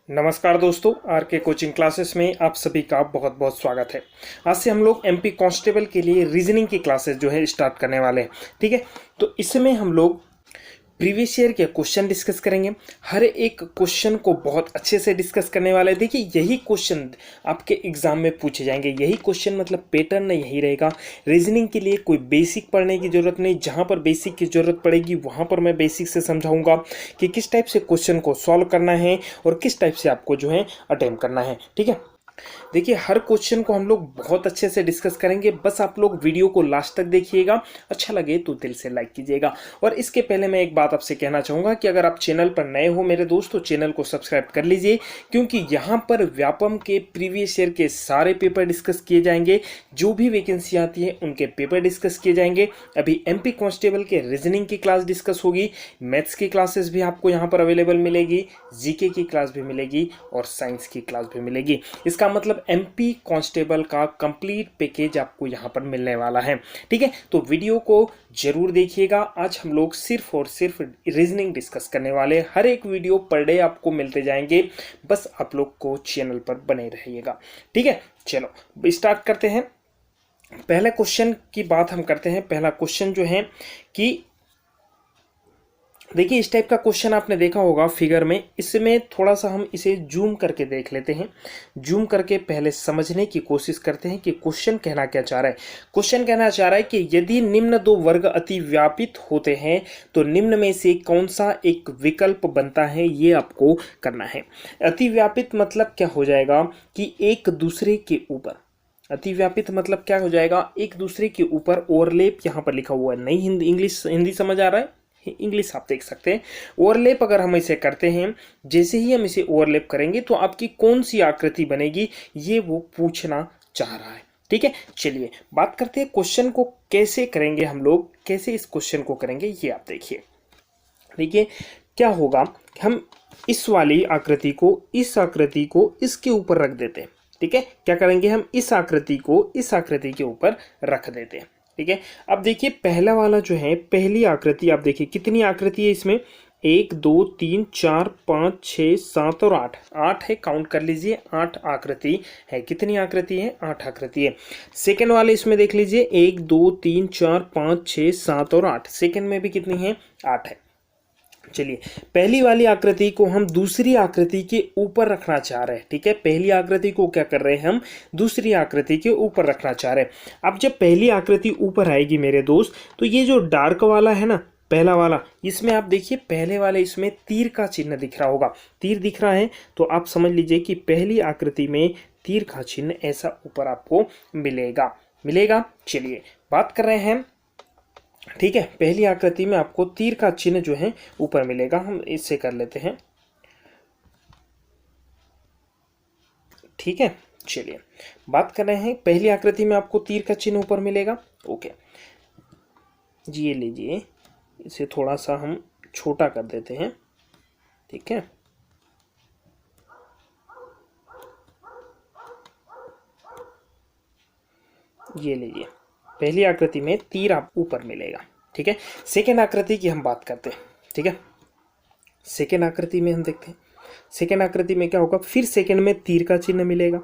नमस्कार दोस्तों, आर के कोचिंग क्लासेस में आप सभी का बहुत बहुत स्वागत है। आज से हम लोग एमपी कांस्टेबल के लिए रीजनिंग की क्लासेस जो है स्टार्ट करने वाले हैं। ठीक है, तो इसमें हम लोग प्रीवियस ईयर के क्वेश्चन डिस्कस करेंगे। हर एक क्वेश्चन को बहुत अच्छे से डिस्कस करने वाले हैं। देखिए, यही क्वेश्चन आपके एग्जाम में पूछे जाएंगे। यही क्वेश्चन मतलब पैटर्न यही रहेगा। रीजनिंग के लिए कोई बेसिक पढ़ने की जरूरत नहीं। जहां पर बेसिक की जरूरत पड़ेगी वहां पर मैं बेसिक से समझाऊंगा कि किस टाइप से क्वेश्चन को सॉल्व करना है और किस टाइप से आपको जो है अटेम्प्ट करना है। ठीक है, देखिए हर क्वेश्चन को हम लोग बहुत अच्छे से डिस्कस करेंगे। बस आप लोग वीडियो को लास्ट तक देखिएगा। अच्छा लगे तो दिल से लाइक कीजिएगा। और इसके पहले मैं एक बात आपसे कहना चाहूंगा कि अगर आप चैनल पर नए हो मेरे दोस्त, तो चैनल को सब्सक्राइब कर लीजिए, क्योंकि यहाँ पर व्यापम के प्रीवियस ईयर के सारे पेपर डिस्कस किए जाएंगे। जो भी वैकेंसी आती है उनके पेपर डिस्कस किए जाएंगे। अभी एमपी कांस्टेबल के रीजनिंग की क्लास डिस्कस होगी, मैथ्स की क्लासेस भी आपको यहाँ पर अवेलेबल मिलेगी, जीके की क्लास भी मिलेगी और साइंस की क्लास भी मिलेगी। इसका मतलब एमपी कांस्टेबल का कंप्लीट पैकेज आपको यहां पर मिलने वाला है। ठीक है, तो वीडियो को जरूर देखिएगा। आज हम लोग सिर्फ और सिर्फ रीजनिंग डिस्कस करने वाले। हर एक वीडियो पर डे आपको मिलते जाएंगे। बस आप लोग को चैनल पर बने रहिएगा। ठीक है, चलो स्टार्ट करते हैं। पहले क्वेश्चन की बात हम करते हैं। पहला क्वेश्चन जो है कि देखिए, इस टाइप का क्वेश्चन आपने देखा होगा फिगर में। इसमें थोड़ा सा हम इसे जूम करके देख लेते हैं। जूम करके पहले समझने की कोशिश करते हैं कि क्वेश्चन कहना क्या चाह रहा है। क्वेश्चन कहना चाह रहा है कि यदि निम्न दो वर्ग अतिव्यापित होते हैं तो निम्न में से कौन सा एक विकल्प बनता है, ये आपको करना है। अतिव्यापित मतलब क्या हो जाएगा कि एक दूसरे के ऊपर। अतिव्यापित मतलब क्या हो जाएगा, एक दूसरे के ऊपर ओवरलैप। यहाँ पर लिखा हुआ है, नहीं हिंदी समझ आ रहा है, इंग्लिश आप देख सकते हैं। ओवरलैप अगर हम इसे करते हैं, जैसे ही हम इसे ओवरलैप करेंगे तो आपकी कौन सी आकृति बनेगी, ये वो पूछना चाह रहा है। ठीक है, चलिए बात करते हैं क्वेश्चन को कैसे करेंगे हम लोग, कैसे इस क्वेश्चन को करेंगे ये आप देखिए। देखिए क्या होगा, हम इस वाली आकृति को, इस आकृति को इसके ऊपर रख देते हैं। ठीक है, क्या करेंगे, हम इस आकृति को इस आकृति के ऊपर रख देते हैं। ठीक है, अब देखिए पहला वाला जो है, पहली आकृति आप देखिए कितनी आकृति है इसमें, 1 2 3 4 5 6 7 और 8 8 है। काउंट कर लीजिए, 8 आकृति है। कितनी आकृति है, 8 आकृति है। सेकंड वाले इसमें देख लीजिए, 1 2 3 4 5 6 7 और 8। सेकंड में भी कितनी है, 8 है। चलिए, पहली वाली आकृति को हम दूसरी आकृति के ऊपर रखना चाह रहे हैं। ठीक है, पहली आकृति को क्या कर रहे हैं, हम दूसरी आकृति के ऊपर रखना चाह रहे हैं। अब जब पहली आकृति ऊपर आएगी मेरे दोस्त, तो ये जो डार्क वाला है ना, पहला वाला, इसमें आप देखिए पहले वाले इसमें तीर का चिन्ह दिख रहा होगा। तीर दिख रहा है तो आप समझ लीजिए कि पहली आकृति में तीर का चिन्ह ऐसा ऊपर आपको मिलेगा। चलिए बात कर रहे हैं। ठीक है, पहली आकृति में आपको तीर का चिन्ह जो है ऊपर मिलेगा। हम इससे कर लेते हैं। ठीक है, चलिए बात कर रहे हैं, पहली आकृति में आपको तीर का चिन्ह ऊपर मिलेगा। ओके जी, ये लीजिए, इसे थोड़ा सा हम छोटा कर देते हैं। ठीक है, ये लीजिए, पहली आकृति में तीर आप ऊपर मिलेगा। ठीक है, सेकेंड आकृति की हम बात करते हैं। ठीक है, सेकेंड आकृति में हम देखते हैं, सेकेंड आकृति में क्या होगा, फिर सेकेंड में तीर का चिन्ह मिलेगा,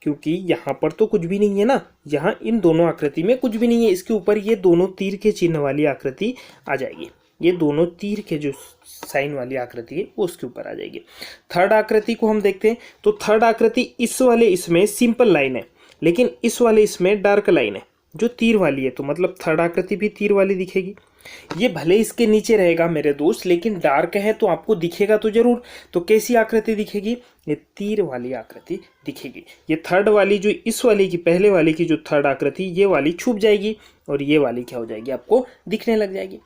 क्योंकि यहां पर तो कुछ भी नहीं है ना, यहां इन दोनों आकृति में कुछ भी नहीं है। इसके ऊपर ये दोनों तीर के चिन्ह वाली आकृति आ जाएगी। ये दोनों तीर के जो साइन वाली आकृति है वो उसके ऊपर आ जाएगी। थर्ड आकृति को हम देखते हैं, तो थर्ड आकृति इस वाले इसमें सिंपल लाइन है, लेकिन इस वाले इसमें डार्क लाइन है जो तीर वाली है। तो मतलब थर्ड आकृति भी तीर वाली दिखेगी। ये भले इसके नीचे रहेगा मेरे दोस्त, लेकिन डार्क है तो आपको दिखेगा तो जरूर। तो कैसी आकृति दिखेगी, ये तीर वाली आकृति दिखेगी। ये थर्ड वाली जो इस वाली की, पहले वाली की जो थर्ड आकृति, ये वाली छुप जाएगी और ये वाली क्या हो जाएगी, आपको दिखने लग जाएगी।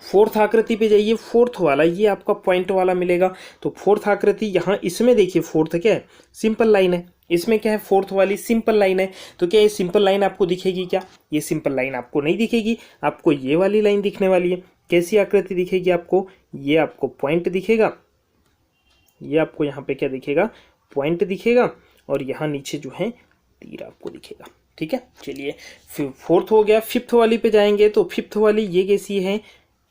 फोर्थ आकृति पे जाइए, फोर्थ वाला ये आपका पॉइंट वाला मिलेगा। तो फोर्थ आकृति यहाँ इसमें देखिए, फोर्थ क्या है, सिंपल लाइन है। इसमें क्या है, फोर्थ वाली सिंपल लाइन है। तो क्या ये सिंपल लाइन आपको दिखेगी क्या, ये सिंपल लाइन आपको नहीं दिखेगी, आपको ये वाली लाइन दिखने वाली है। कैसी आकृति दिखेगी आपको, ये आपको पॉइंट दिखेगा, ये आपको यहाँ पे क्या दिखेगा, पॉइंट दिखेगा, और यहाँ नीचे जो है तीर आपको दिखेगा। ठीक है, चलिए फोर्थ हो गया। फिफ्थ वाली पे जाएंगे, तो फिफ्थ वाली ये कैसी है,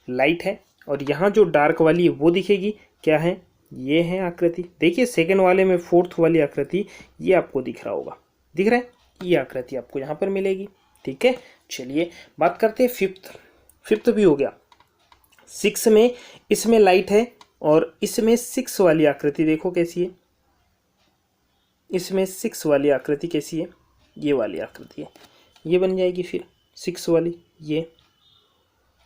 लाइट है, और यहाँ जो डार्क वाली है वो दिखेगी, क्या है, ये है आकृति। देखिए सेकंड वाले में फोर्थ वाली आकृति ये आपको दिख रहा होगा, दिख रहा है, ये आकृति आपको यहाँ पर मिलेगी। ठीक है, चलिए बात करते हैं फिफ्थ भी हो गया। 6 में इसमें लाइट है और इसमें 6 वाली आकृति देखो कैसी है, इसमें 6 वाली आकृति कैसी है, ये वाली आकृति है, ये बन जाएगी फिर 6 वाली, ये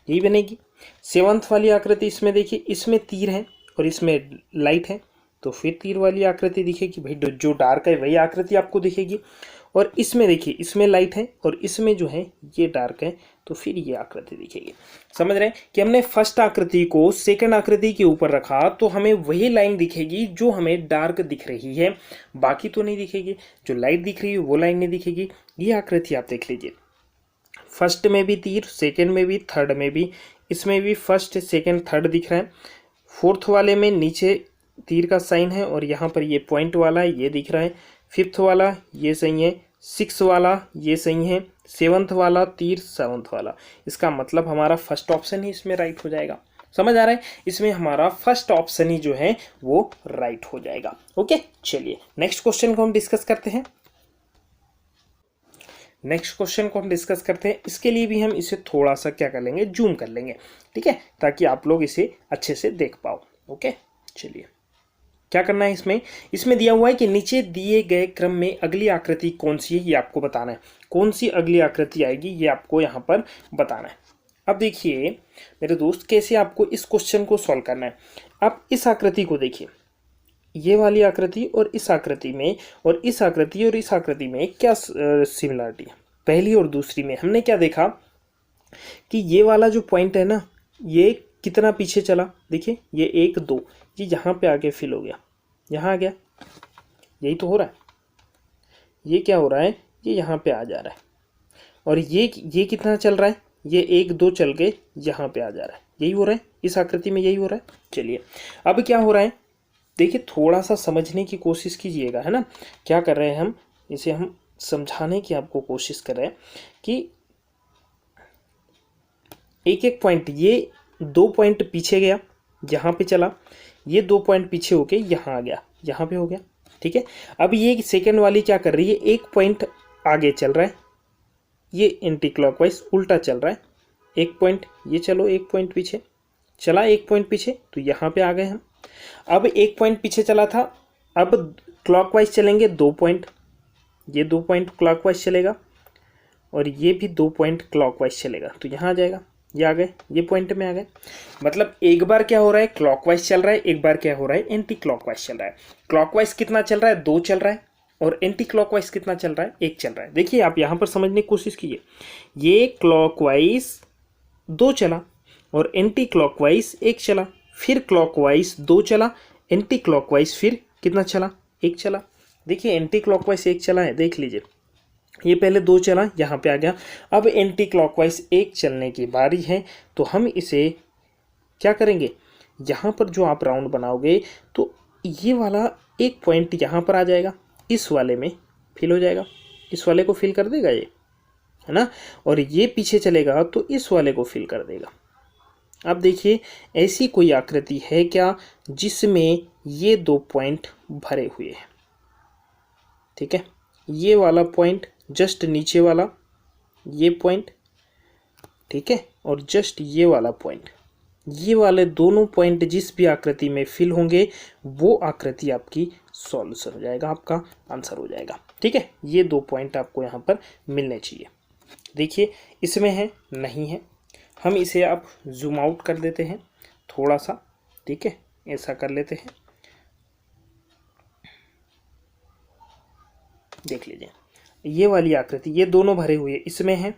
यही बनेगी। 7th वाली आकृति इसमें देखिए, इसमें तीर है और इसमें लाइट है, तो फिर तीर वाली आकृति दिखेगी भाई, जो डार्क है वही आकृति आपको दिखेगी। और इसमें देखिए, इसमें लाइट है और इसमें जो है ये डार्क है, तो फिर ये आकृति दिखेगी। समझ रहे हैं कि हमने फर्स्ट आकृति को सेकंड आकृति के ऊपर रखा तो हमें वही लाइन दिखेगी जो हमें डार्क दिख रही है, बाकी तो नहीं दिखेगी। जो लाइट दिख रही है वो लाइन नहीं दिखेगी। ये आकृति आप देख लीजिए, फर्स्ट में भी तीर, सेकंड में भी, थर्ड में भी, इसमें भी फर्स्ट सेकंड थर्ड दिख रहा है। फोर्थ वाले में नीचे तीर का साइन है और यहाँ पर ये पॉइंट वाला है, ये दिख रहा है। 5th वाला ये सही है, 6 वाला ये सही है, 7th वाला तीर, 7th वाला, इसका मतलब हमारा फर्स्ट ऑप्शन ही इसमें राइट हो जाएगा। समझ आ रहा है, इसमें हमारा फर्स्ट ऑप्शन ही जो है वो राइट हो जाएगा। ओके, चलिए नेक्स्ट क्वेश्चन को हम डिस्कस करते हैं। इसके लिए भी हम इसे थोड़ा सा क्या कर लेंगे, जूम कर लेंगे, ठीक है, ताकि आप लोग इसे अच्छे से देख पाओ। ओके, चलिए क्या करना है, इसमें दिया हुआ है कि नीचे दिए गए क्रम में अगली आकृति कौन सी है, ये आपको बताना है। कौन सी अगली आकृति आएगी ये आपको यहाँ पर बताना है। अब देखिए मेरे दोस्त, कैसे आपको इस क्वेश्चन को सॉल्व करना है। आप इस आकृति को देखिए, ये वाली आकृति और इस आकृति में और इस आकृति और इस आकृति में क्या सिमिलरिटी है। पहली और दूसरी में हमने क्या देखा कि ये वाला जो पॉइंट है ना, ये कितना पीछे चला, देखिए ये 1 2, ये यहाँ पे आके फिल हो गया, यहाँ आ गया, यही तो हो रहा है। ये क्या हो रहा है, ये यहाँ पे आ जा रहा है और ये कितना चल रहा है, ये 1 2 चल के यहाँ पे आ जा रहा है, यही हो रहा है इस आकृति में, यही हो रहा है। चलिए अब क्या हो रहा है, देखिए थोड़ा सा समझने की कोशिश कीजिएगा, है ना। क्या कर रहे हैं हम, इसे हम समझाने की आपको कोशिश कर रहे हैं कि एक एक पॉइंट, ये 2 पॉइंट पीछे गया, यहाँ पे चला, ये 2 पॉइंट पीछे होके यहाँ आ गया, यहाँ पे हो गया, ठीक है। अब ये सेकंड वाली क्या कर रही है, 1 पॉइंट आगे चल रहा है, ये एंटी क्लॉकवाइज उल्टा चल रहा है। 1 पॉइंट ये चलो, 1 पॉइंट पीछे चला, 1 पॉइंट पीछे, तो यहाँ पे आ गए हम। अब 1 पॉइंट पीछे चला था, अब क्लॉकवाइज चलेंगे 2 पॉइंट, ये 2 पॉइंट क्लॉकवाइज चलेगा और ये भी 2 पॉइंट क्लॉकवाइज चलेगा, तो यहाँ आ जाएगा, ये आ गए, ये पॉइंट में आ गए। मतलब एक बार क्या हो रहा है, क्लॉकवाइज चल रहा है, एक बार क्या हो रहा है, एंटी क्लॉकवाइज चल रहा है। क्लॉकवाइज कितना चल रहा है, 2 चल रहा है, और एंटी क्लॉकवाइज कितना चल रहा है, 1 चल रहा है। देखिए आप यहाँ पर समझने की कोशिश कीजिए, ये क्लॉकवाइज 2 चला और एंटी क्लॉकवाइज 1 चला, फिर क्लॉकवाइज 2 चला, एंटी क्लॉकवाइज फिर कितना चला, 1 चला। देखिए एंटी क्लॉकवाइज 1 चला है, देख लीजिए, ये पहले 2 चला, यहाँ पे आ गया। अब एंटी क्लॉकवाइज 1 चलने की बारी है, तो हम इसे क्या करेंगे, यहाँ पर जो आप राउंड बनाओगे तो ये वाला 1 पॉइंट यहाँ पर आ जाएगा, इस वाले में फिल हो जाएगा, इस वाले को फिल कर देगा ये, है ना, और ये पीछे चलेगा तो इस वाले को फिल कर देगा। अब देखिए ऐसी कोई आकृति है क्या जिसमें ये 2 पॉइंट भरे हुए हैं, ठीक है, ये वाला पॉइंट, जस्ट नीचे वाला ये पॉइंट, ठीक है, और जस्ट ये वाला पॉइंट, ये वाले दोनों पॉइंट जिस भी आकृति में फिल होंगे वो आकृति आपकी सॉल्यूशन हो जाएगा, आपका आंसर हो जाएगा, ठीक है। ये 2 पॉइंट आपको यहाँ पर मिलने चाहिए। देखिए इसमें है, नहीं है, हम इसे आप जूम आउट कर देते हैं थोड़ा सा, ठीक है, ऐसा कर लेते हैं, देख लीजिए ये वाली आकृति, ये दोनों भरे हुए, इसमें है,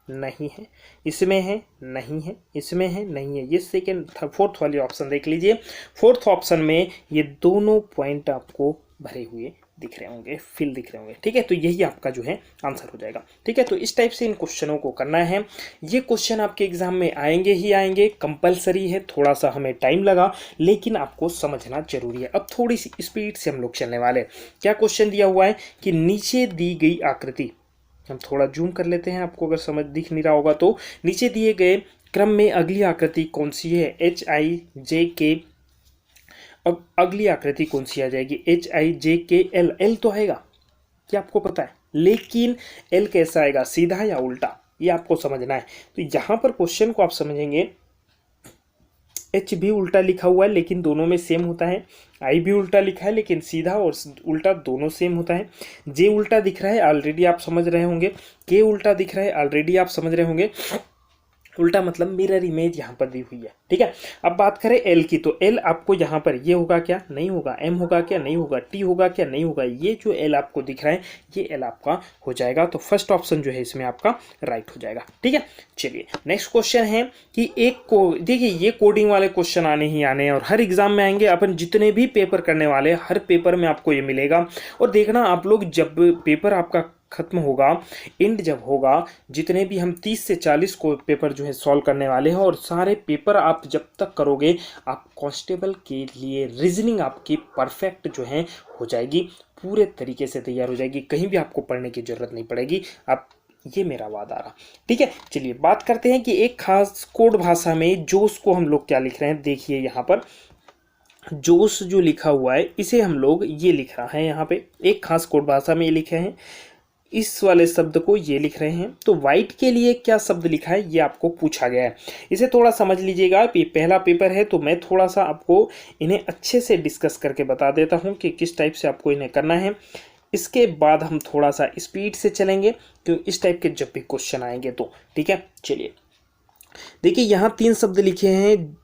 नहीं है, इसमें है, नहीं है, इसमें है, नहीं है। ये सेकेंड फोर्थ वाली ऑप्शन देख लीजिए, फोर्थ ऑप्शन में ये दोनों पॉइंट आपको भरे हुए दिख रहे होंगे, फिल दिख रहे होंगे, ठीक है, तो यही आपका जो है आंसर हो जाएगा, ठीक है। तो इस टाइप से इन क्वेश्चनों को करना है। ये क्वेश्चन आपके एग्जाम में आएंगे ही आएंगे, कंपलसरी है, थोड़ा सा हमें टाइम लगा लेकिन आपको समझना जरूरी है। अब थोड़ी सी स्पीड से हम लोग चलने वाले। क्या क्वेश्चन दिया हुआ है कि नीचे दी गई आकृति, हम थोड़ा जूम कर लेते हैं, आपको अगर समझ दिख नहीं रहा होगा तो, नीचे दिए गए क्रम में अगली आकृति कौन सी है, HIJK अब अगली आकृति कौन सी आ जाएगी, HIJKL, एल तो आएगा, क्या आपको पता है, लेकिन एल कैसा आएगा, सीधा या उल्टा, ये आपको समझना है। तो यहाँ पर क्वेश्चन को आप समझेंगे, एच भी उल्टा लिखा हुआ है लेकिन दोनों में सेम होता है, आई भी उल्टा लिखा है लेकिन सीधा और उल्टा दोनों सेम होता है, जे उल्टा दिख रहा है ऑलरेडी आप समझ रहे होंगे, के उल्टा दिख रहा है ऑलरेडी आप समझ रहे होंगे, उल्टा मतलब मिरर इमेज यहाँ पर दी हुई है, ठीक है। अब बात करें एल की, तो एल आपको यहाँ पर ये होगा क्या, नहीं होगा, एम होगा क्या, नहीं होगा, टी होगा क्या, नहीं होगा, ये जो एल आपको दिख रहा है ये एल आपका हो जाएगा। तो फर्स्ट ऑप्शन जो है इसमें आपका राइट हो जाएगा, ठीक है। चलिए नेक्स्ट क्वेश्चन है कि एक को देखिए, ये कोडिंग वाले क्वेश्चन आने ही आने हैं और हर एग्जाम में आएंगे, अपन जितने भी पेपर करने वाले हर पेपर में आपको ये मिलेगा। और देखना आप लोग, जब पेपर आपका खत्म होगा, एंड जब होगा, जितने भी हम 30 से 40 को पेपर जो है सॉल्व करने वाले हैं, और सारे पेपर आप जब तक करोगे आप कांस्टेबल के लिए रीजनिंग आपकी परफेक्ट जो है हो जाएगी, पूरे तरीके से तैयार हो जाएगी, कहीं भी आपको पढ़ने की जरूरत नहीं पड़ेगी। आप, ये मेरा वादा रहा, ठीक है। चलिए बात करते हैं कि एक खास कोड भाषा में जोश को हम लोग क्या लिख रहे हैं। देखिए यहाँ पर जोश जो लिखा हुआ है इसे हम लोग ये लिख रहा है, यहाँ पे एक खास कोड भाषा में ये लिखे हैं, इस वाले शब्द को ये लिख रहे हैं। तो वाइट के लिए क्या शब्द लिखा है ये आपको पूछा गया है, इसे थोड़ा समझ लीजिएगा। ये पहला पेपर है तो मैं थोड़ा सा आपको इन्हें अच्छे से डिस्कस करके बता देता हूँ कि किस टाइप से आपको इन्हें करना है। इसके बाद हम थोड़ा सा स्पीड से चलेंगे क्योंकि इस टाइप के जब भी क्वेश्चन आएंगे तो, ठीक है। चलिए देखिए यहाँ 3 शब्द लिखे हैं,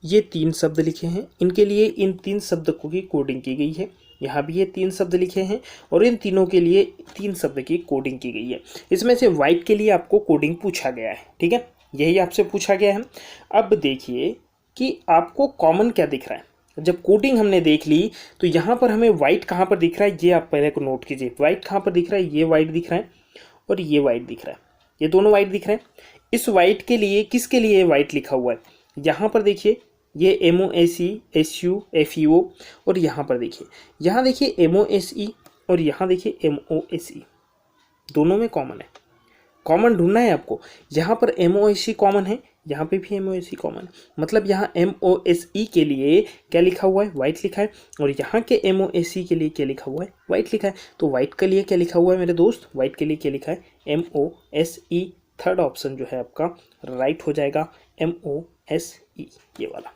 ये 3 शब्द लिखे हैं, इनके लिए इन 3 शब्द की कोडिंग की गई है। यहाँ भी ये 3 शब्द लिखे हैं और इन तीनों के लिए 3 शब्द की कोडिंग की गई है। इसमें से वाइट के लिए आपको कोडिंग पूछा गया है, ठीक है, यही आपसे पूछा गया है। अब देखिए कि आपको कॉमन क्या दिख रहा है। जब कोडिंग हमने देख ली तो यहाँ पर हमें वाइट कहाँ पर दिख रहा है, ये आप पहले को नोट कीजिए। वाइट कहाँ पर दिख रहा है, ये वाइट दिख रहा है और ये वाइट दिख रहा है, ये दोनों वाइट दिख रहे हैं। इस वाइट के लिए, किसके लिए वाइट लिखा हुआ है, यहाँ पर देखिए ये MOSE SU FEO, और यहाँ पर देखिए, यहाँ देखिए MOSE और यहाँ देखिए MOSE, दोनों में कॉमन है, कॉमन ढूंढना है आपको। यहाँ पर MOSE कॉमन है, यहाँ पे भी MOSE कॉमन है, मतलब यहाँ MOSE के लिए क्या लिखा हुआ है, वाइट लिखा है, और यहाँ के MOSE के लिए क्या लिखा हुआ है, वाइट लिखा है। तो वाइट के लिए क्या लिखा हुआ है मेरे दोस्त, वाइट के लिए क्या लिखा है, MOSE। थर्ड ऑप्शन जो है आपका राइट हो जाएगा, MOSE ये वाला,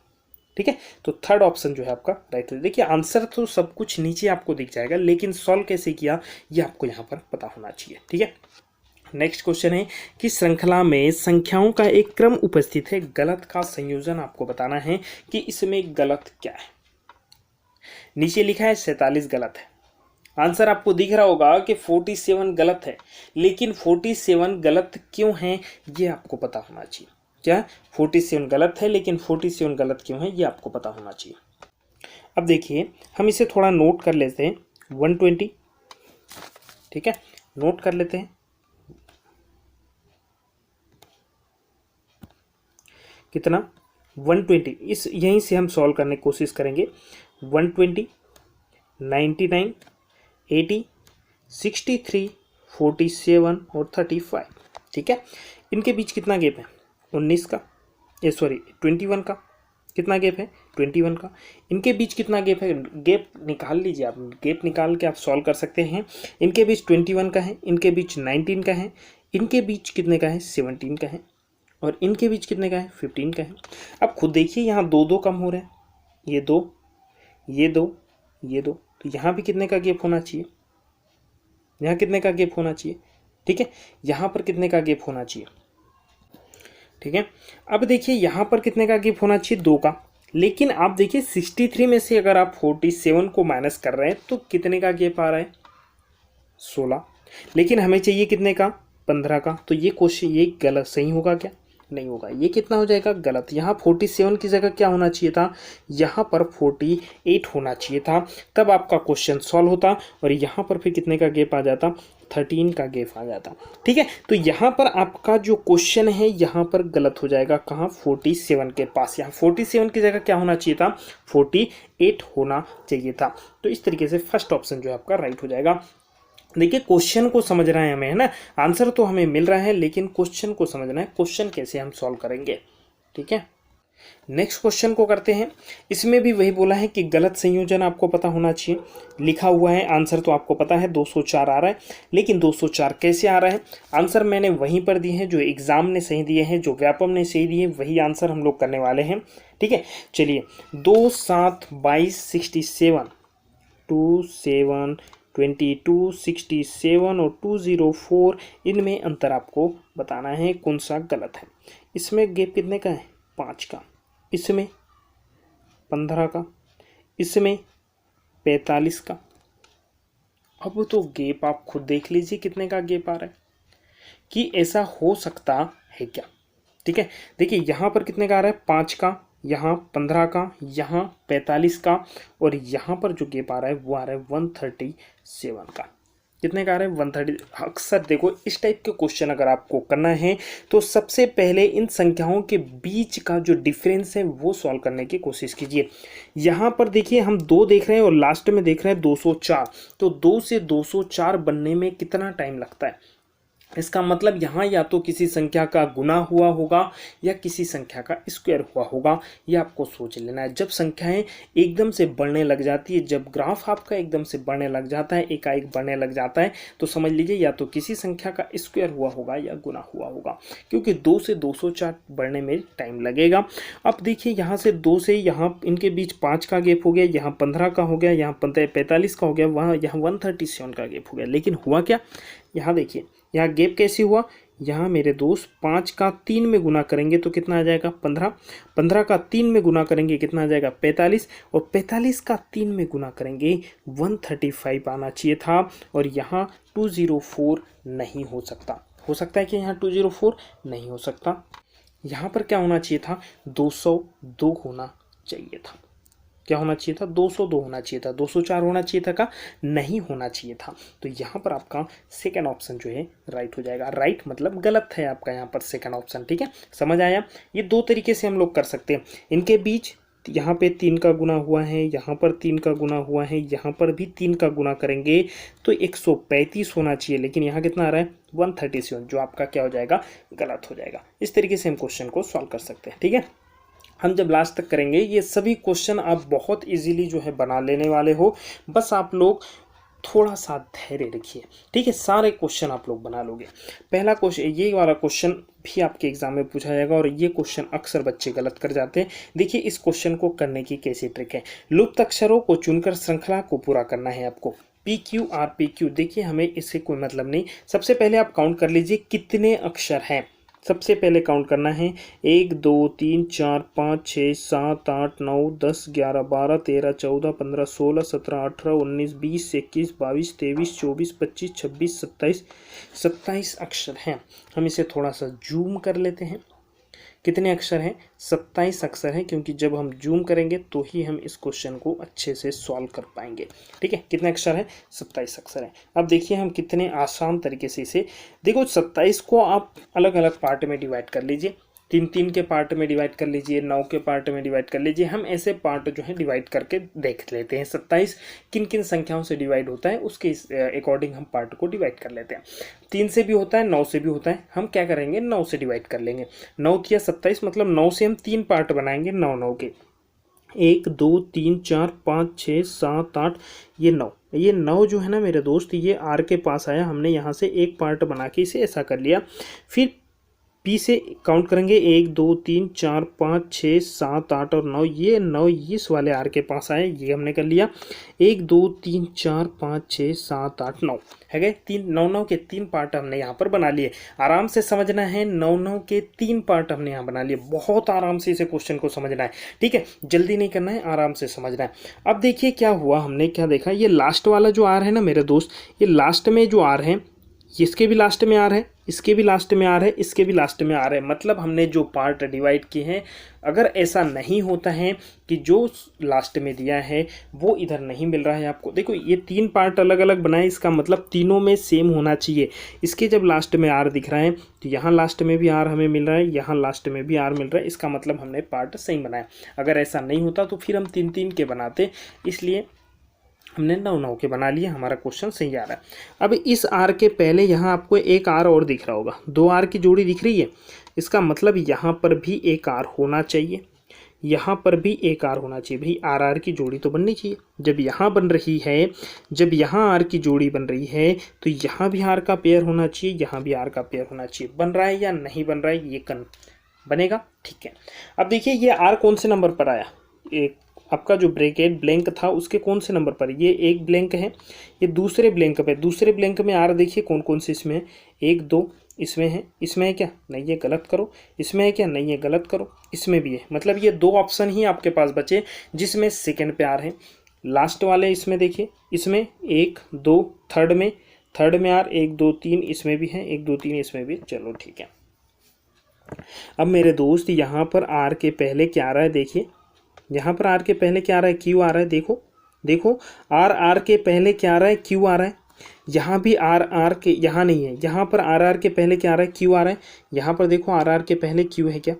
ठीक है। तो थर्ड ऑप्शन जो है आपका राइट हो जाएगा। देखिए आंसर तो सब कुछ नीचे आपको दिख जाएगा, लेकिन सॉल्व कैसे किया ये आपको यहाँ पर पता होना चाहिए, ठीक है। नेक्स्ट क्वेश्चन है कि श्रृंखला में संख्याओं का एक क्रम उपस्थित है, गलत का संयोजन आपको बताना है कि इसमें गलत क्या है। नीचे लिखा है 47 गलत है, आंसर आपको दिख रहा होगा कि 47 गलत है, लेकिन 47 गलत क्यों है ये आपको पता होना चाहिए। क्या 47 गलत है, लेकिन 47 गलत क्यों है ये आपको पता होना चाहिए। अब देखिए हम इसे थोड़ा नोट कर लेते हैं, 120, ठीक है, नोट कर लेते हैं। कितना, 120, इस यहीं से हम सॉल्व करने की कोशिश करेंगे। 120, 99, 80, 63, 47 और 35, ठीक है। इनके बीच कितना गैप है, 19 का, ये सॉरी 21 का, कितना गैप है, 21 का। इनके बीच कितना गैप है, गैप निकाल लीजिए आप, गैप निकाल के आप सॉल्व कर सकते हैं। इनके बीच 21 का है, इनके बीच 19 का है, इनके बीच कितने का है, 17 का है, और इनके बीच कितने का है, 15 का है। अब खुद देखिए यहाँ 2 कम हो रहे हैं, ये 2, ये 2, ये 2, तो यहाँ भी कितने का गैप होना चाहिए, यहाँ कितने का गैप होना चाहिए, ठीक है, यहाँ पर कितने का गैप होना चाहिए, ठीक है। अब देखिए यहाँ पर कितने का गैप होना चाहिए, 2 का, लेकिन आप देखिए 63 में से अगर आप 47 को माइनस कर रहे हैं तो कितने का गैप आ रहा है, 16, लेकिन हमें चाहिए कितने का, 15 का। तो ये क्वेश्चन ये गलत, सही होगा क्या, नहीं होगा, ये कितना हो जाएगा, गलत। यहाँ 47 की जगह क्या होना चाहिए था, यहाँ पर 48 होना चाहिए था, तब आपका क्वेश्चन सॉल्व होता, और यहाँ पर फिर कितने का गैप आ जाता, 13 का गैप आ जाता, ठीक है। तो यहाँ पर आपका जो क्वेश्चन है यहाँ पर गलत हो जाएगा, कहाँ, 47 के पास, यहाँ 47 की जगह क्या होना चाहिए था, 48 होना चाहिए था। तो इस तरीके से फर्स्ट ऑप्शन जो है आपका राइट हो जाएगा। देखिए क्वेश्चन को समझ रहे हैं हमें, है ना, आंसर तो हमें मिल रहा है, लेकिन क्वेश्चन को समझना है, क्वेश्चन कैसे हम सॉल्व करेंगे, ठीक है। नेक्स्ट क्वेश्चन को करते हैं। इसमें भी वही बोला है कि गलत संयोजन आपको पता होना चाहिए। लिखा हुआ है आंसर तो आपको पता है 204 आ रहा है, लेकिन 204 कैसे आ रहा है? आंसर मैंने वहीं पर दिए हैं जो एग्जाम ने सही दिए हैं, जो व्यापम ने सही दिए, वही आंसर हम लोग करने वाले हैं। ठीक है, चलिए 2 7 22 67, 2 7 22 67 और 204, इनमें अंतर आपको बताना है कौन सा गलत है। इसमें गैप कितने का है? 5 का, इसमें 15 का, इसमें 45 का। अब तो गैप आप खुद देख लीजिए कितने का गैप आ रहा है, कि ऐसा हो सकता है क्या। ठीक है, देखिए यहाँ पर कितने का आ रहा है? 5 का, यहाँ 15 का, यहाँ 45 का, और यहाँ पर जो गैप आ रहा है वो आ रहा है 137 का। कितने का आ रहा है? 130। अक्सर देखो इस टाइप के क्वेश्चन अगर आपको करना है तो सबसे पहले इन संख्याओं के बीच का जो डिफरेंस है वो सॉल्व करने की कोशिश कीजिए। यहाँ पर देखिए हम 2 देख रहे हैं और लास्ट में देख रहे हैं 204, तो 2 से 204 बनने में कितना टाइम लगता है? इसका मतलब यहाँ या तो किसी संख्या का गुना हुआ होगा या किसी संख्या का स्क्वायर हुआ होगा, ये आपको सोच लेना है। जब संख्याएं एकदम से बढ़ने लग जाती है, जब ग्राफ आपका एकदम से बढ़ने लग जाता है, एकाएक बढ़ने लग जाता है, तो समझ लीजिए या तो किसी संख्या का स्क्वायर हुआ होगा या गुना हुआ होगा, क्योंकि 2 से 204 बढ़ने में टाइम लगेगा। अब देखिए यहाँ से 2 से यहाँ इनके बीच 5 का गैप हो गया, यहाँ 15 का हो गया, यहाँ 45 का हो गया, वहाँ यहाँ 137 का गैप हो गया। लेकिन हुआ क्या, यहाँ देखिए यहाँ गैप कैसे हुआ? यहाँ मेरे दोस्त 5 का 3 में गुना करेंगे तो कितना आ जाएगा? 15। 15 का 3 में गुना करेंगे कितना आ जाएगा? 45। और 45 का 3 में गुना करेंगे 135 आना चाहिए था, और यहाँ 204 नहीं हो सकता। हो सकता है कि यहाँ 204 नहीं हो सकता। यहाँ पर क्या होना चाहिए था? 202 होना चाहिए था। क्या होना चाहिए था? 202 होना चाहिए था। 204 होना चाहिए था का नहीं होना चाहिए था। तो यहाँ पर आपका सेकंड ऑप्शन जो है राइट हो जाएगा। राइट मतलब गलत है आपका यहाँ पर सेकंड ऑप्शन। ठीक है, समझ आया? ये 2 तरीके से हम लोग कर सकते हैं। इनके बीच यहाँ पे 3 का गुना हुआ है, यहाँ पर 3 का गुना हुआ है, यहाँ पर भी 3 का गुना करेंगे तो 135 होना चाहिए, लेकिन यहाँ कितना आ रहा है? 137, जो आपका क्या हो जाएगा? गलत हो जाएगा। इस तरीके से हम क्वेश्चन को सॉल्व कर सकते हैं। ठीक है, हम जब लास्ट तक करेंगे ये सभी क्वेश्चन आप बहुत इजीली जो है बना लेने वाले हो। बस आप लोग थोड़ा सा धैर्य रखिए। ठीक है, सारे क्वेश्चन आप लोग बना लोगे। पहला क्वेश्चन, ये वाला क्वेश्चन भी आपके एग्जाम में पूछा जाएगा, और ये क्वेश्चन अक्सर बच्चे गलत कर जाते हैं। देखिए इस क्वेश्चन को करने की कैसी ट्रिक है। लुप्त अक्षरों को चुनकर श्रृंखला को पूरा करना है आपको। PQR PQ, देखिए हमें इससे कोई मतलब नहीं। सबसे पहले आप काउंट कर लीजिए कितने अक्षर हैं। सबसे पहले काउंट करना है 1 2 3 4 5 6 7 8 9 10 11 12 13 14 15 16 17 18 19 20 21 22 23 24 25 26 27 27 अक्षर हैं। हम इसे थोड़ा सा जूम कर लेते हैं। कितने अक्षर हैं? 27 अक्षर हैं, क्योंकि जब हम जूम करेंगे तो ही हम इस क्वेश्चन को अच्छे से सॉल्व कर पाएंगे। ठीक है, कितने अक्षर हैं? 27 अक्षर हैं। अब देखिए हम कितने आसान तरीके से इसे, देखो 27 को आप अलग अलग पार्ट में डिवाइड कर लीजिए। 3 के पार्ट में डिवाइड कर लीजिए, 9 के पार्ट में डिवाइड कर लीजिए। हम ऐसे पार्ट जो है डिवाइड करके देख लेते हैं 27 किन किन संख्याओं से डिवाइड होता है, उसके अकॉर्डिंग हम पार्ट को डिवाइड कर लेते हैं। 3 से भी होता है, 9 से भी होता है। हम क्या करेंगे? 9 से डिवाइड कर लेंगे। 9 या 27 मतलब 9 से हम 3 पार्ट बनाएंगे, 9 के 1 2 3 4 5 6 7 8, ये 9। ये 9 जो है ना मेरे दोस्त, ये R के पास आया, हमने यहाँ से एक पार्ट बना के इसे ऐसा कर लिया। फिर P से काउंट करेंगे 1 2 3 4 5 6 7 8 और 9। ये 9 इस वाले R के पास आए, ये हमने कर लिया। 1 2 3 4 5 6 7 8 9 है गए। 9 के 3 पार्ट हमने यहाँ पर बना लिए। आराम से समझना है, 9 के 3 पार्ट हमने यहाँ बना लिए। बहुत आराम से इसे क्वेश्चन को समझना है। ठीक है, जल्दी नहीं करना है, आराम से समझना है। अब देखिए क्या हुआ, हमने क्या देखा, ये लास्ट वाला जो R है ना मेरे दोस्त, ये लास्ट में जो R है, इसके भी लास्ट में R है, इसके भी लास्ट में R है, इसके भी लास्ट में R है। मतलब हमने जो पार्ट डिवाइड किए हैं, अगर ऐसा नहीं होता है कि जो लास्ट में दिया है वो इधर नहीं मिल रहा है आपको, देखो ये 3 पार्ट अलग अलग बनाए, इसका मतलब तीनों में सेम होना चाहिए। इसके जब लास्ट में R दिख रहा है तो यहाँ लास्ट में भी R हमें मिल रहा है, यहाँ लास्ट में भी R मिल रहा है, इसका मतलब हमने पार्ट सही बनाया। अगर ऐसा नहीं होता तो फिर हम 3 के बनाते, इसलिए हमने 9 के बना लिए। हमारा क्वेश्चन सही आ रहा है। अब इस R के पहले यहाँ आपको एक R और दिख रहा होगा, 2 R की जोड़ी दिख रही है, इसका मतलब यहाँ पर भी एक R होना चाहिए। यहाँ पर भी एक आर होना चाहिए। भाई आर आर की जोड़ी तो बननी चाहिए। जब यहाँ बन रही है, जब यहाँ आर की जोड़ी बन रही है तो यहाँ भी आर का पेयर होना चाहिए, यहाँ भी आर का पेयर होना चाहिए। बन रहा है या नहीं बन रहा है, ये बनेगा। ठीक है, अब देखिए ये आर कौन से नंबर पर आया, एक आपका जो ब्रैकेट ब्लैंक था उसके कौन से नंबर पर, ये एक ब्लैंक है, ये दूसरे ब्लैंक पे, दूसरे ब्लैंक में आर देखिए कौन कौन से इसमें है, 1 2 इसमें है, इसमें है क्या, नहीं ये गलत करो, इसमें है क्या, नहीं ये गलत करो, इसमें भी है। मतलब ये 2 ऑप्शन ही आपके पास बचे जिसमें सेकंड पे आर है। लास्ट वाले इसमें देखिए, इसमें 1 2, थर्ड में आर 1 2 3 इसमें भी है, 1 2 3 इसमें भी। चलो ठीक है, अब मेरे दोस्त यहाँ पर आर के पहले क्या आ रहा है, देखिए यहाँ पर आर के पहले क्या आ रहा है, क्यू आ रहा है। देखो आर के पहले क्या आ रहा है, क्यू आ रहा है। यहाँ भी आर के, यहाँ नहीं है, यहाँ पर आर के पहले क्या आ रहा है, क्यू आ रहा है। यहाँ पर देखो आर के पहले क्यू है क्या,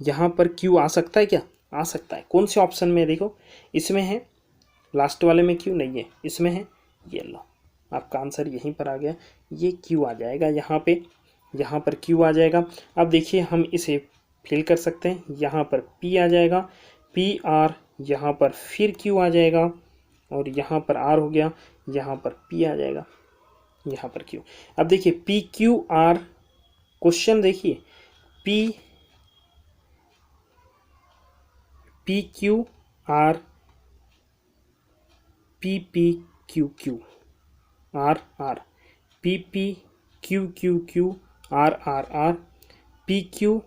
यहाँ पर क्यू आ सकता है क्या, आ सकता है। कौन से ऑप्शन में, देखो इसमें है, लास्ट वाले में क्यू नहीं है, इसमें है, ये लो आपका आंसर यहीं पर आ गया, ये क्यू आ जाएगा यहाँ पे, यहाँ पर क्यू आ जाएगा। अब देखिए हम इसे फिल कर सकते हैं, यहाँ पर पी आ जाएगा, पी आर, यहाँ पर फिर क्यू आ जाएगा, और यहाँ पर आर हो गया, यहाँ पर पी आ जाएगा, यहाँ पर क्यू। अब देखिए पी क्यू आर, क्वेश्चन देखिए, P Q R, P P Q Q, R R, P P Q Q Q, R R R, P Q,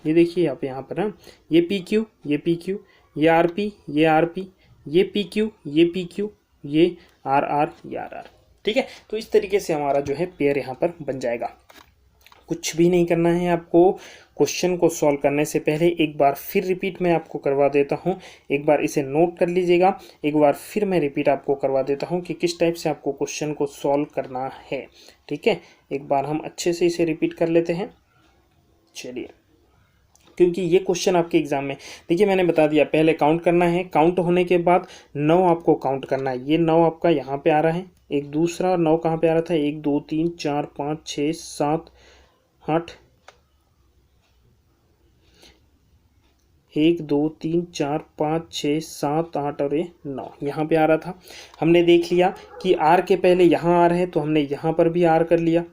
ये देखिए आप यहाँ पर ना, ये पी क्यू, ये पी क्यू, ये आर पी, ये आर पी, ये पी क्यू, ये पी क्यू, ये आर आर, ये आर आर। ठीक है, तो इस तरीके से हमारा जो है पेयर यहाँ पर बन जाएगा। कुछ भी नहीं करना है आपको, क्वेश्चन को सॉल्व करने से पहले एक बार फिर रिपीट मैं आपको करवा देता हूँ, एक बार इसे नोट कर लीजिएगा। एक बार फिर मैं रिपीट आपको करवा देता हूँ कि किस टाइप से आपको क्वेश्चन को सॉल्व करना है। ठीक है, एक बार हम अच्छे से इसे रिपीट कर लेते हैं। चलिए, क्योंकि ये क्वेश्चन आपके एग्जाम में, देखिए मैंने बता दिया, पहले काउंट करना है, काउंट होने के बाद 9 आपको काउंट करना है। ये 9 आपका यहाँ पे आ रहा है, एक दूसरा 9 कहाँ पे आ रहा था, 1 2 3 4 5 6 7 8, 1 2 3 4 5 6 7 8 और ये 9 यहाँ पे आ रहा था। हमने देख लिया कि आर के पहले यहाँ आर है, तो हमने यहाँ पर भी आर कर लिया।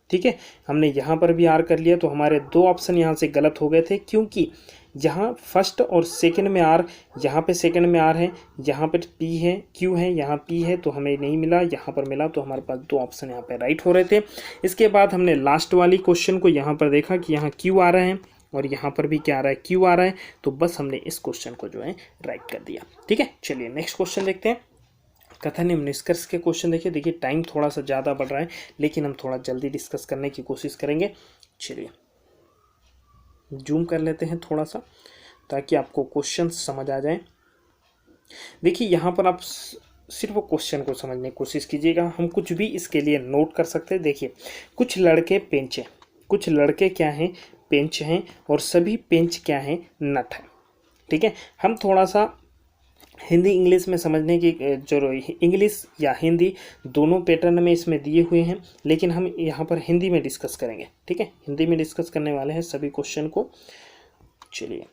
ठीक है, हमने यहाँ पर भी आर कर लिया, तो हमारे 2 ऑप्शन यहाँ से गलत हो गए थे, क्योंकि यहाँ फर्स्ट और सेकंड में आर, यहाँ पे सेकंड में आर है, यहाँ पे पी है, क्यू है, यहाँ पी है, तो हमें नहीं मिला, यहाँ पर मिला, तो हमारे पास 2 ऑप्शन यहाँ पे राइट हो रहे थे। इसके बाद हमने लास्ट वाली क्वेश्चन को यहाँ पर देखा कि यहाँ क्यू आ रहे हैं और यहाँ पर भी क्या आ रहा है, क्यू आ रहा है, तो बस हमने इस क्वेश्चन को जो है राइट कर दिया। ठीक है, चलिए नेक्स्ट क्वेश्चन देखते हैं। कथन एवं निष्कर्ष के क्वेश्चन देखिए टाइम थोड़ा सा ज़्यादा बढ़ रहा है, लेकिन हम थोड़ा जल्दी डिस्कस करने की कोशिश करेंगे। चलिए जूम कर लेते हैं थोड़ा सा, ताकि आपको क्वेश्चन समझ आ जाए। देखिए यहाँ पर आप सिर्फ क्वेश्चन को समझने की कोशिश कीजिएगा, हम कुछ भी इसके लिए नोट कर सकते हैं। देखिए कुछ लड़के पेंच हैं, कुछ लड़के क्या हैं, पेंच हैं, और सभी पेंच क्या हैं, नट हैं। ठीक है, हम थोड़ा सा हिंदी इंग्लिश में समझने की जो इंग्लिश या हिंदी दोनों पैटर्न में इसमें दिए हुए हैं, लेकिन हम यहाँ पर हिंदी में डिस्कस करेंगे। ठीक है, हिंदी में डिस्कस करने वाले हैं सभी क्वेश्चन को। चलिए,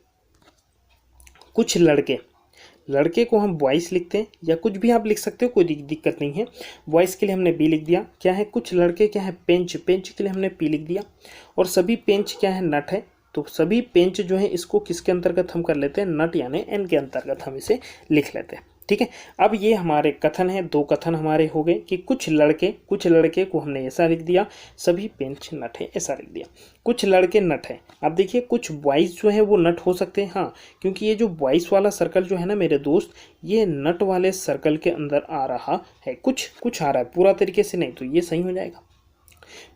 कुछ लड़के को हम बॉयज लिखते हैं, या कुछ भी आप लिख सकते हो, कोई दिक्कत नहीं है। बॉयज़ के लिए हमने बी लिख दिया। क्या है, कुछ लड़के क्या है, पेंच के लिए हमने पी लिख दिया, और सभी पेंच क्या है, नट है। तो सभी पेंच जो है इसको किसके अंतर्गत हम कर लेते हैं, नट यानी एन के अंतर्गत हम इसे लिख लेते हैं। ठीक है, अब ये हमारे कथन है, 2 कथन हमारे हो गए कि कुछ लड़के को हमने ऐसा लिख दिया, सभी पेंच नट है ऐसा लिख दिया, कुछ लड़के नट है। अब देखिए कुछ बॉयज़ जो है वो नट हो सकते हैं, हाँ, क्योंकि ये जो बॉयज़ वाला सर्कल जो है ना मेरे दोस्त, ये नट वाले सर्कल के अंदर आ रहा है, कुछ आ रहा है, पूरा तरीके से नहीं, तो ये सही हो जाएगा।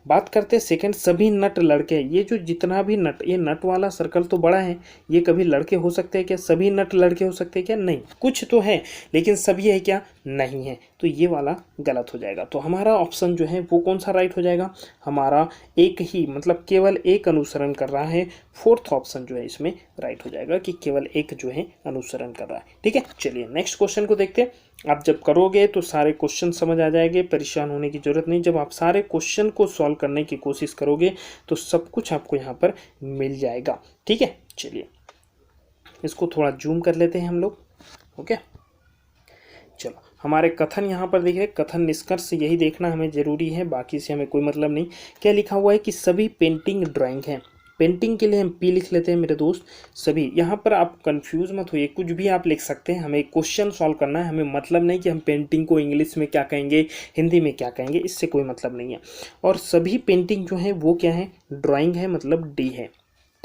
बात करते हैं सेकंड, सभी नट लड़के, ये जो जितना भी नट, ये नट वाला सर्कल तो बड़ा है, ये कभी लड़के हो सकते हैं क्या, सभी नट लड़के हो सकते हैं क्या, नहीं, कुछ तो है लेकिन सभी है क्या, नहीं है, तो ये वाला गलत हो जाएगा। तो हमारा ऑप्शन जो है वो कौन सा राइट हो जाएगा, हमारा एक ही, मतलब केवल एक अनुसरण कर रहा है, 4th ऑप्शन जो है इसमें राइट हो जाएगा कि केवल एक जो है अनुसरण कर रहा है। ठीक है, चलिए नेक्स्ट क्वेश्चन को देखते हैं। आप जब करोगे तो सारे क्वेश्चन समझ आ जाएंगे, परेशान होने की जरूरत नहीं। जब आप सारे क्वेश्चन को सॉल्व करने की कोशिश करोगे तो सब कुछ आपको यहाँ पर मिल जाएगा। ठीक है, चलिए इसको थोड़ा जूम कर लेते हैं हम लोग। ओके, चलो हमारे कथन यहाँ पर देखिए, कथन निष्कर्ष यही देखना हमें जरूरी है, बाकी से हमें कोई मतलब नहीं। क्या लिखा हुआ है कि सभी पेंटिंग ड्राइंग है। पेंटिंग के लिए हम पी लिख लेते हैं मेरे दोस्त, सभी। यहाँ पर आप कंफ्यूज मत होइए, कुछ भी आप लिख सकते हैं, हमें क्वेश्चन सॉल्व करना है। हमें मतलब नहीं कि हम पेंटिंग को इंग्लिश में क्या कहेंगे, हिंदी में क्या कहेंगे, इससे कोई मतलब नहीं है। और सभी पेंटिंग जो है वो क्या है, ड्राइंग है, मतलब डी है।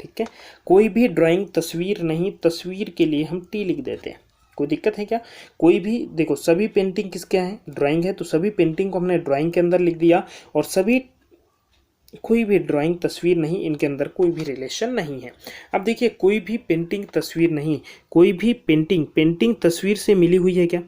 ठीक है, कोई भी ड्राइंग तस्वीर नहीं, तस्वीर के लिए हम टी लिख देते हैं। कोई दिक्कत है क्या? कोई भी देखो, सभी पेंटिंग किसके है, ड्राइंग है, तो सभी पेंटिंग को हमने ड्राइंग के अंदर लिख दिया। और सभी, कोई भी ड्राइंग तस्वीर नहीं, इनके अंदर कोई भी रिलेशन नहीं है। अब देखिए, कोई भी पेंटिंग तस्वीर नहीं, कोई भी पेंटिंग तस्वीर से मिली हुई है क्या?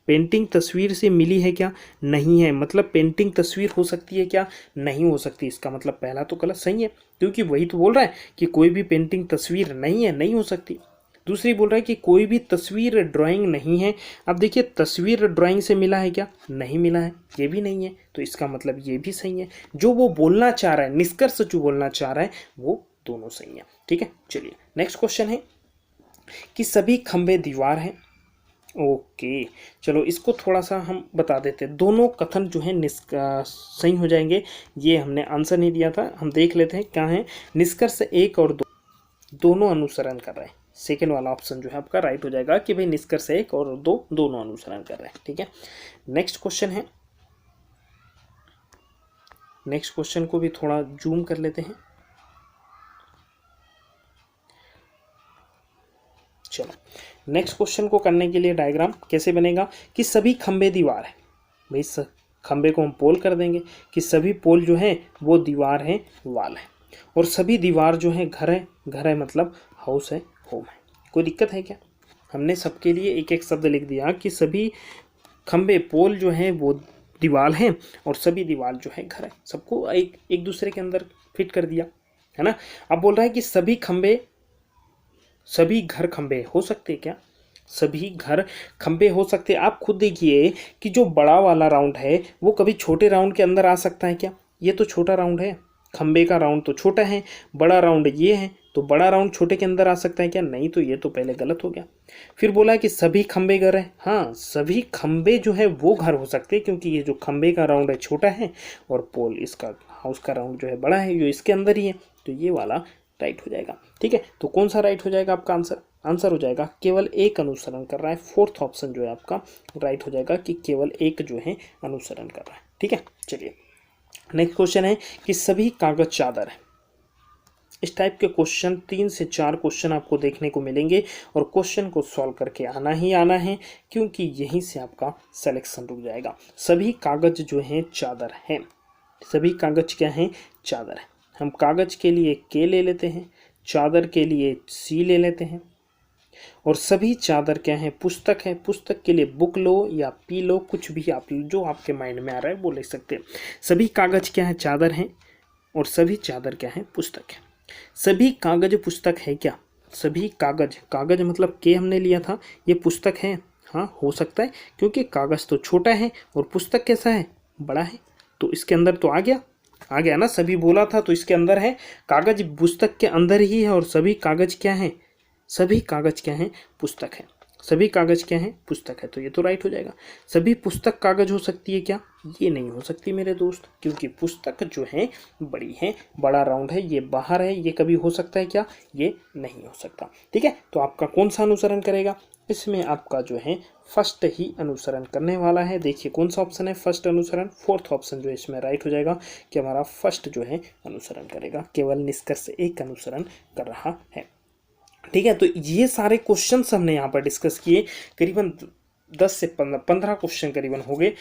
पेंटिंग तस्वीर से मिली है क्या? नहीं है। मतलब पेंटिंग तस्वीर हो सकती है क्या? नहीं हो सकती। इसका मतलब पहला तो गलत सही है, क्योंकि वही तो बोल रहा है कि कोई भी पेंटिंग तस्वीर नहीं है, नहीं हो सकती। दूसरी बोल रहा है कि कोई भी तस्वीर ड्राइंग नहीं है। अब देखिए, तस्वीर ड्राइंग से मिला है क्या? नहीं मिला है, ये भी नहीं है, तो इसका मतलब ये भी सही है। जो वो बोलना चाह रहा है, निष्कर्ष जो बोलना चाह रहा है, वो दोनों सही है। ठीक है, चलिए नेक्स्ट क्वेश्चन है कि सभी खंबे दीवार हैं। ओके, चलो इसको थोड़ा सा हम बता देते हैं। दोनों कथन जो है सही हो जाएंगे। ये हमने आंसर नहीं दिया था, हम देख लेते हैं क्या है। निष्कर्ष 1 और 2 दोनों अनुसरण कर रहे हैं। सेकेंड वाला ऑप्शन जो है आपका राइट हो जाएगा कि भाई निष्कर्ष 1 और 2 दोनों अनुसरण कर रहे हैं। ठीक है, नेक्स्ट क्वेश्चन है, नेक्स्ट क्वेश्चन को भी थोड़ा जूम कर लेते हैं। चलो, नेक्स्ट क्वेश्चन को करने के लिए डायग्राम कैसे बनेगा कि सभी खंबे दीवार है। भाई खंबे को हम पोल कर देंगे कि सभी पोल जो है वो दीवार है, वाल है। और सभी दीवार जो है घर है, घर है मतलब हाउस है, होम है। कोई दिक्कत है क्या? हमने सबके लिए एक एक शब्द लिख दिया कि सभी खंबे पोल जो है वो दीवार हैं और सभी दीवार जो है घर है। सबको एक एक दूसरे के अंदर फिट कर दिया, है ना। अब बोल रहा है कि सभी खंबे, सभी घर खंबे हो सकते क्या? सभी घर खंबे हो सकते। आप खुद देखिए कि जो बड़ा वाला राउंड है वो कभी छोटे राउंड के अंदर आ सकता है क्या? ये तो छोटा राउंड है, खंबे का राउंड तो छोटा है, बड़ा राउंड ये है, तो बड़ा राउंड छोटे के अंदर आ सकता है क्या? नहीं, तो ये तो पहले गलत हो गया। फिर बोला कि सभी खंबे घर है। हाँ, सभी खंबे जो है वो घर हो सकते हैं, क्योंकि ये जो खंबे का राउंड है छोटा है और पोल इसका हाउस का राउंड जो है बड़ा है, जो इसके अंदर ही है, तो ये वाला राइट हो जाएगा। ठीक है, तो कौन सा राइट हो जाएगा आपका आंसर? आंसर हो जाएगा केवल एक अनुसरण कर रहा है। फोर्थ ऑप्शन जो है आपका राइट हो जाएगा कि केवल एक जो है अनुसरण कर रहा है। ठीक है, चलिए नेक्स्ट क्वेश्चन है कि सभी कागज चादर है। इस टाइप के क्वेश्चन 3 से 4 क्वेश्चन आपको देखने को मिलेंगे और क्वेश्चन को सॉल्व करके आना ही आना है, क्योंकि यहीं से आपका सिलेक्शन रुक जाएगा। सभी कागज जो हैं चादर हैं। सभी कागज क्या हैं? चादर है। हम कागज के लिए के ले लेते हैं, चादर के लिए सी ले लेते हैं। और सभी चादर क्या है? पुस्तक है। पुस्तक के लिए बुक लो या पी लो, कुछ भी आप जो आपके माइंड में आ रहा है वो ले सकते हैं। सभी कागज क्या है? चादर हैं। और सभी चादर क्या है? पुस्तक है। सभी कागज पुस्तक है क्या? सभी कागज, कागज मतलब के हमने लिया था, ये पुस्तक है। हाँ, हो सकता है, क्योंकि कागज तो छोटा है और पुस्तक कैसा है? बड़ा है, तो इसके अंदर तो आ गया, आ गया ना। सभी बोला था तो इसके अंदर है, कागज पुस्तक के अंदर ही है। और सभी कागज क्या है? सभी कागज क्या है? पुस्तक है। सभी कागज क्या है? पुस्तक है, तो ये तो राइट हो जाएगा। सभी पुस्तक कागज हो सकती है क्या? ये नहीं हो सकती मेरे दोस्त, क्योंकि पुस्तक जो है बड़ी है, बड़ा राउंड है, ये बाहर है, ये कभी हो सकता है क्या? ये नहीं हो सकता। ठीक है, तो आपका कौन सा अनुसरण करेगा? इसमें आपका जो है फर्स्ट ही अनुसरण करने वाला है। देखिए कौन सा ऑप्शन है फर्स्ट अनुसरण, फोर्थ ऑप्शन जो है इसमें राइट हो जाएगा कि हमारा फर्स्ट जो है अनुसरण करेगा, केवल निष्कर्ष एक अनुसरण कर रहा है। ठीक है, तो ये सारे क्वेश्चंस हमने यहाँ पर डिस्कस किए, करीबन 10 से 15 क्वेश्चन करीबन हो गए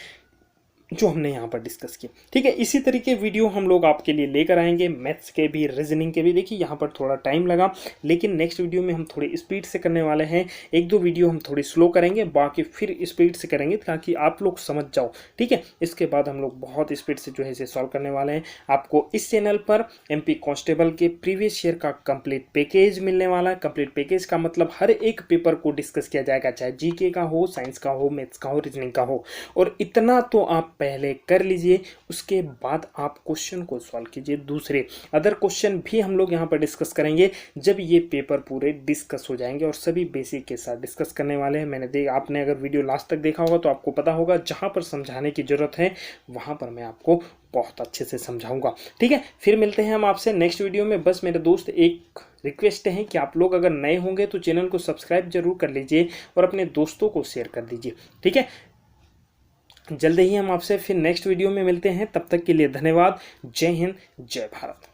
जो हमने यहाँ पर डिस्कस किए। ठीक है, इसी तरीके वीडियो हम लोग आपके लिए लेकर आएंगे, मैथ्स के भी, रीजनिंग के भी। देखिए यहाँ पर थोड़ा टाइम लगा, लेकिन नेक्स्ट वीडियो में हम थोड़ी स्पीड से करने वाले हैं। एक दो वीडियो हम थोड़ी स्लो करेंगे, बाकी फिर स्पीड से करेंगे ताकि आप लोग समझ जाओ। ठीक है, इसके बाद हम लोग बहुत स्पीड से जो है इसे सॉल्व करने वाले हैं। आपको इस चैनल पर MP कांस्टेबल के प्रीवियस ईयर का कंप्लीट पैकेज मिलने वाला है। कंप्लीट पैकेज का मतलब हर एक पेपर को डिस्कस किया जाएगा, चाहे GK का हो, साइंस का हो, मैथ्स का हो, रीजनिंग का हो। और इतना तो आप पहले कर लीजिए, उसके बाद आप क्वेश्चन को सॉल्व कीजिए। दूसरे अदर क्वेश्चन भी हम लोग यहाँ पर डिस्कस करेंगे जब ये पेपर पूरे डिस्कस हो जाएंगे, और सभी बेसिक के साथ डिस्कस करने वाले हैं। आपने अगर वीडियो लास्ट तक देखा होगा तो आपको पता होगा, जहाँ पर समझाने की ज़रूरत है वहाँ पर मैं आपको बहुत अच्छे से समझाऊंगा। ठीक है, फिर मिलते हैं हम आपसे नेक्स्ट वीडियो में। बस मेरे दोस्त एक रिक्वेस्ट है कि आप लोग अगर नए होंगे तो चैनल को सब्सक्राइब जरूर कर लीजिए और अपने दोस्तों को शेयर कर दीजिए। ठीक है, जल्द ही हम आपसे फिर नेक्स्ट वीडियो में मिलते हैं। तब तक के लिए धन्यवाद। जय हिंद, जय भारत।